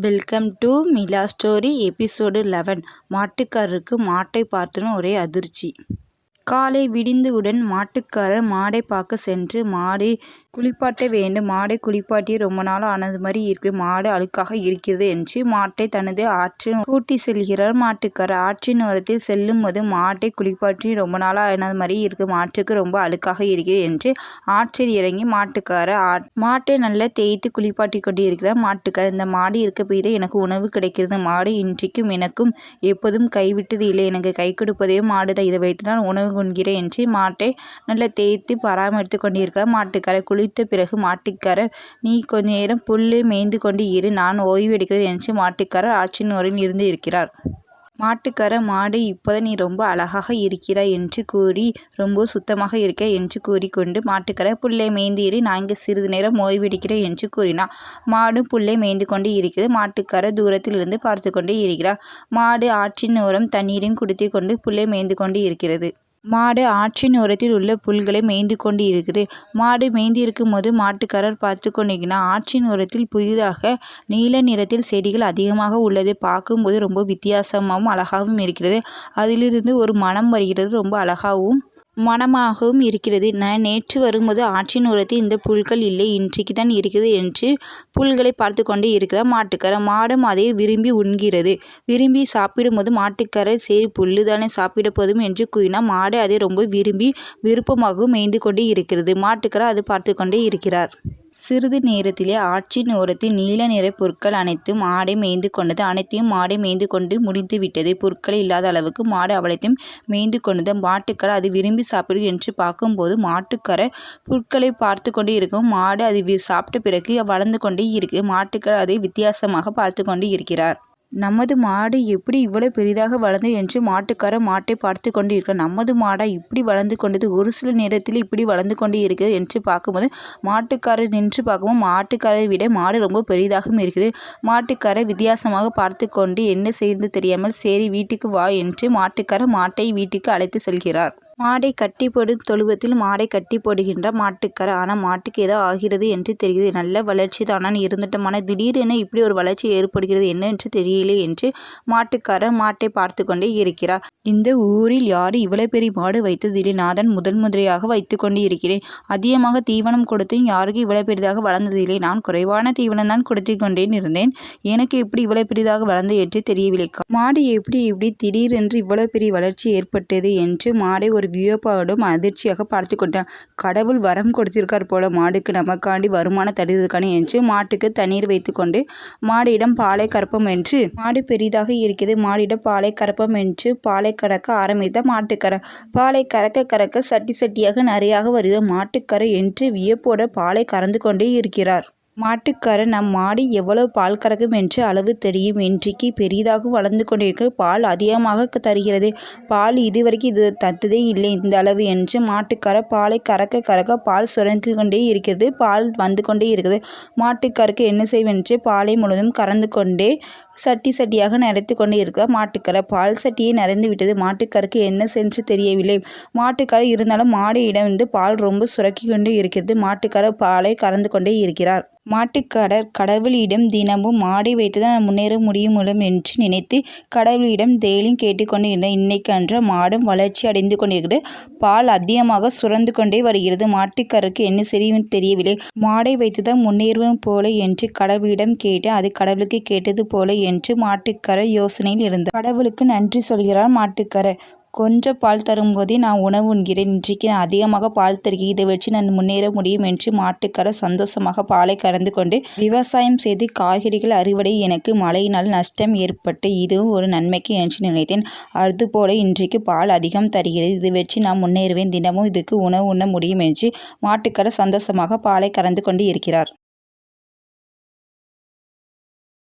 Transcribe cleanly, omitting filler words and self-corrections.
Welcome to Mila story episode 11. மாட்டுக்காரருக்கு மாட்டை பார்த்ததும் ஒரே அதிர்ச்சி. காலை விடிந்தவுடன் மாட்டுக்காரர் மாடை பார்க்க சென்று, மாடை குளிப்பாட்ட வேண்டும், மாடை குளிப்பாட்டி ரொம்ப நாள் ஆனது மாதிரி இருக்கு, மாடு அழுக்காக இருக்கிறது என்று மாட்டை தனது ஆற்றில் கூட்டி செல்கிறார் மாட்டுக்காரர். ஆற்றின் ஓரத்தில் செல்லும் போது மாட்டை குளிப்பாட்டி ரொம்ப நாள் ஆனது மாதிரி இருக்கு, மாட்டுக்கு ரொம்ப அழுக்காக இருக்கிறது என்று ஆற்றில் இறங்கி மாட்டுக்காரர் மாட்டை நல்லா தேய்த்து குளிப்பாட்டி கொண்டு இருக்கிறார் மாட்டுக்காரர். இந்த மாடு இருக்க போய் தான் எனக்கு உணவு கிடைக்கிறது, மாடு இன்றைக்கும் எனக்கும் எப்போதும் கைவிட்டது இல்லை, எனக்கு கை கொடுப்பதே மாடு தான், இதை வைத்து தான் உணவு கொள்கிறேன் என்று மாட்டை நல்லா தேய்த்து பராமரித்து கொண்டிருக்கிறார் மாட்டுக்காரர். குளித்த பிறகு மாட்டுக்காரர், நீ கொஞ்ச நேரம் புல்லு மேய்ந்து கொண்டு இரு, நான் ஓய்வு எடுக்கிறேன் என்று மாட்டுக்காரர் ஆற்றின் ஓரில் இருந்து இருக்கிறார். மாட்டுக்காரர், மாடு இப்போதான் நீ ரொம்ப அழகாக இருக்கிறாய் என்று கூறி, ரொம்ப சுத்தமாக இருக்க என்று கூறிக்கொண்டு மாட்டுக்காரர், புல்லை மேய்ந்து இரு, நான் இங்கு சிறிது நேரம் ஓய்வெடுக்கிறேன் என்று கூறினார். மாடும் புல்லை மேய்ந்து கொண்டு இருக்கிறது. மாட்டுக்காரர் தூரத்தில் இருந்து பார்த்து கொண்டே இருக்கிறார். மாடு ஆற்றின் ஓரம் தண்ணீரையும் குடித்து கொண்டு புல்லை மேய்ந்து கொண்டு இருக்கிறது. மாடு ஆற்றின் ஓரத்தில் உள்ள புல்களை மேய்ந்து கொண்டு இருக்குது. மாடு மேய்ந்து இருக்கும் போது மாட்டுக்காரர் பார்த்து கொண்டிருக்கிறார். ஆற்றின் ஓரத்தில் புதிதாக நீல நிறத்தில் செடிகள் அதிகமாக உள்ளது. பார்க்கும்போது ரொம்ப வித்தியாசமாகவும் அழகாகவும் இருக்கிறது. அதிலிருந்து ஒரு மனம் வருகிறது, ரொம்ப அழகாகவும் மனமாகவும் இருக்கிறது. நான் நேற்று வரும்போது ஆற்றின் ஓரத்தில் இந்த புல்கள் இல்லை, இன்றைக்கு தான் இருக்கிறது என்று புல்களை பார்த்து கொண்டே இருக்கிறார் மாட்டுக்காரர். மாடும் அதை விரும்பி உண்கிறது. விரும்பி சாப்பிடும்போது மாட்டுக்காரர், சரி புல்லு தானே சாப்பிட போதும் என்று கூறினார். மாடு அதை ரொம்ப விரும்பி விருப்பமாகவும் மேய்ந்து கொண்டே இருக்கிறது. மாட்டுக்காரர் அதை பார்த்து கொண்டே இருக்கிறார். சிறிது நேரத்திலே ஆற்றின் ஓரத்தில் நீல நிற புற்கள் அனைத்தும் மாடை மேய்ந்து கொண்டது. அனைத்தையும் மாடை மேய்ந்து கொண்டு முடித்து விட்டது. புற்கள் இல்லாத அளவுக்கு மாடு அவளைத்தையும் மேய்ந்து கொண்டது. மாட்டுக்காரர் அது விரும்பி சாப்பிடு என்று பார்க்கும்போது மாட்டுக்காரர் புற்களை பார்த்து கொண்டே இருக்கும். மாடு அது சாப்பிட்ட பிறகு வளர்ந்து கொண்டே இருக்கு. மாட்டுக்காரர் அதை வித்தியாசமாக பார்த்து கொண்டு இருக்கிறார். நமது மாடு எப்படி இவ்வளவு பெரிதாக வளர்ந்து என்று மாட்டுக்காரர் மாட்டை பார்த்து கொண்டு இருக்கிறார். நமது மாடா இப்படி வளர்ந்து கொண்டது, ஒரு சில நேரத்தில் இப்படி வளர்ந்து கொண்டு இருக்கிறது என்று பார்க்கும்போது மாட்டுக்காரர் நின்று பார்க்கும்போது மாட்டுக்காரரை விட மாடு ரொம்ப பெரிதாகவும் இருக்குது. மாட்டுக்காரர் வித்தியாசமாக பார்த்து கொண்டு என்ன செய்து தெரியாமல், சரி வீட்டுக்கு வா என்று மாட்டுக்காரர் மாட்டை வீட்டுக்கு அழைத்து செல்கிறார். மாடை கட்டி போடும் தொழுவத்தில் மாடை கட்டி போடுகின்றார் மாட்டுக்காரர். ஆனால் மாட்டுக்கு ஏதோ ஆகிறது என்று தெரிகிறது. நல்ல வளர்ச்சி தான் இருந்துட்டமான திடீரென இப்படி ஒரு வளர்ச்சி ஏற்படுகிறது, என்ன என்று தெரியலே என்று மாட்டுக்காரர் மாட்டை பார்த்து கொண்டே இருக்கிறார். இந்த ஊரில் யாரு இவ்வளவு பெரிய மாடு வைத்ததில்லை, நான் தான் முதன்முறையாக வைத்து கொண்டு இருக்கிறேன். அதிகமாக தீவனம் கொடுத்தும் யாருக்கும் இவ்வளவு பெரிதாக வளர்ந்ததில்லை. நான் குறைவான தீவனம் தான் கொடுத்து கொண்டேன் இருந்தேன், எனக்கு எப்படி இவ்வளவு பெரிதாக வளர்ந்தது என்று தெரியவில்லை. மாடு எப்படி திடீரென்று இவ்வளவு பெரிய வளர்ச்சி ஏற்பட்டது என்று மாடை ஒரு வியப்போடும் அதிர்ச்சியாக பார்த்து கொண்டான். கடவுள் வரம் கொடுத்திருக்கார் போல மாடுக்கு, நமக்காண்டி வருமானம் தருவதற்கான என்று மாட்டுக்கு தண்ணீர் வைத்து கொண்டு மாடியிடம் பாலை கறப்போம் என்று, மாடு பெரிதாக இருக்கிறது, மாடியிடம் பாலை கறப்போம் என்று பாலை கறக்க ஆரம்பித்த மாட்டுக்காரர். பாலை கறக்க சட்டி சட்டியாக நிறையாக வருகிறது. மாட்டுக்காரர் என்று வியப்போட பாலை கறந்து கொண்டே இருக்கிறார். மாட்டுக்காரர், நம் மாடு எவ்வளவு பால் கறக்கும் என்று அளவு தெரியும், இன்றைக்கு பெரிதாக வளர்ந்து கொண்டிருக்கிற, பால் அதிகமாக தருகிறது, பால் இதுவரைக்கும் இது தந்ததே இல்லை இந்த அளவு என்று மாட்டுக்காரர் பாலை கறக்க பால் சுரந்து கொண்டே இருக்கிறது, பால் வந்து கொண்டே இருக்குது. மாட்டுக்காருக்கு என்ன செய்வென்று பாலை முழுவதும் கறந்து கொண்டே சட்டி சட்டியாக நிறைத்து கொண்டே இருக்கிறார் மாட்டுக்காரர். பால் சட்டியை நிறைந்து விட்டது. மாட்டுக்காருக்கு என்ன சென்று தெரியவில்லை. மாட்டுக்காரர் இருந்தாலும் மாடியிடம் பால் ரொம்ப சுரக்கி கொண்டே இருக்கிறது. மாட்டுக்காரர் பாலை கறந்து கொண்டே இருக்கிறார். மாட்டுக்காரர் கடவுளிடம் தினமும் மாடை வைத்துதான் முன்னேற முடியும் என்று நினைத்து கடவுளிடம் டெய்லியும் கேட்டுக்கொண்டு இருந்தார். இன்னைக்கு அன்று மாடும் வளர்ச்சி அடைந்து கொண்டிருக்கிறது. பால் அதிகமாக சுரந்து கொண்டே வருகிறது. மாட்டுக்காரருக்கு என்ன செய்யும் தெரியவில்லை. மாடை வைத்துதான் முன்னேறுவோம் போல என்று கடவுளிடம் கேட்டு, அது கடவுளுக்கு கேட்டது போல என்று மாட்டுக்காரர் யோசனையில் இருந்தார். கடவுளுக்கு நன்றி சொல்கிறார் மாட்டுக்காரர். கொஞ்சம் பால் தரும்போதே நான் உணவு உண்கிறேன், இன்றைக்கு நான் அதிகமாக பால் தருகிறேன், இதை வச்சு நான் முன்னேற முடியும் என்று மாட்டுக்காரர் சந்தோஷமாக பாலை கறந்து கொண்டு, விவசாயம் செய்து காய்கறிகள் அறுவடை, எனக்கு மழையினால் நஷ்டம் ஏற்பட்டு இதுவும் ஒரு நன்மைக்கு என்று நினைத்தேன், அதுபோல இன்றைக்கு பால் அதிகம் தருகிறது, இதை வச்சு நான் முன்னேறுவேன், தினமும் இதுக்கு உணவு உண்ண முடியும் என்று மாட்டுக்காரர் சந்தோஷமாக பாலை கறந்து கொண்டு இருக்கிறார்.